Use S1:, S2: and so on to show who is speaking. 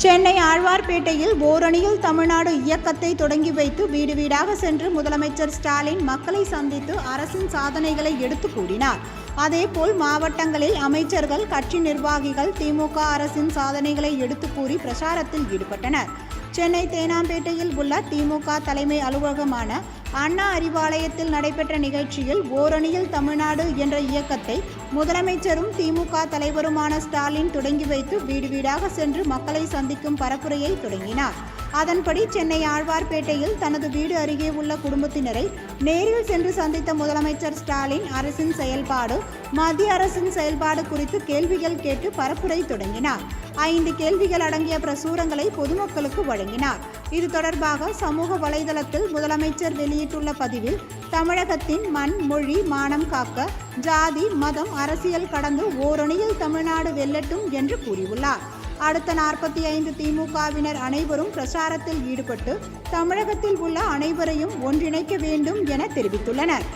S1: சென்னை ஆழ்வார்பேட்டையில் ஓரணியில் தமிழ்நாடு இயக்கத்தை தொடங்கி வைத்து வீடு வீடாக சென்று முதலமைச்சர் ஸ்டாலின் மக்களை சந்தித்து அரசின் சாதனைகளை எடுத்து கூறினார். அதேபோல் மாவட்டங்களில் அமைச்சர்கள், கட்சி நிர்வாகிகள் திமுக அரசின் சாதனைகளை எடுத்து கூறி பிரச்சாரத்தில் ஈடுபட்டனர். சென்னை தேனாம்பேட்டையில் உள்ள திமுக தலைமை அலுவலகமான அண்ணா அறிவாலயத்தில் நடைபெற்ற நிகழ்ச்சியில் ஓரணியில் தமிழ்நாடு என்ற இயக்கத்தை முதலமைச்சரும் திமுக தலைவருமான ஸ்டாலின் தொடங்கி வைத்து வீடு வீடாக சென்று மக்களை சந்திக்கும் பரப்புரையை தொடங்கினார். அதன்படி சென்னை ஆழ்வார்பேட்டையில் தனது வீடு அருகே உள்ள குடும்பத்தினரை நேரில் சென்று சந்தித்த முதலமைச்சர் ஸ்டாலின் அரசின் செயல்பாடு, மத்திய அரசின் செயல்பாடு குறித்து கேள்விகள் கேட்டு பரப்புரை தொடங்கினார். 5 கேள்விகள் அடங்கிய பிரசுரங்களை பொதுமக்களுக்கு வழங்கினார். இது தொடர்பாக சமூக வலைதளத்தில் முதலமைச்சர் வெளியிட்டுள்ள பதிவில், தமிழகத்தின் மண், மொழி, மானம் காக்க ஜாதி, மதம், அரசியல் கடந்து ஓரணியில் தமிழ்நாடு வெல்லட்டும் என்று கூறியுள்ளார். அடுத்த 45 திமுகவினர் அனைவரும் பிரச்சாரத்தில் ஈடுபட்டு தமிழகத்தில் உள்ள அனைவரையும் ஒன்றிணைக்க வேண்டும் என தெரிவித்துள்ளனர்.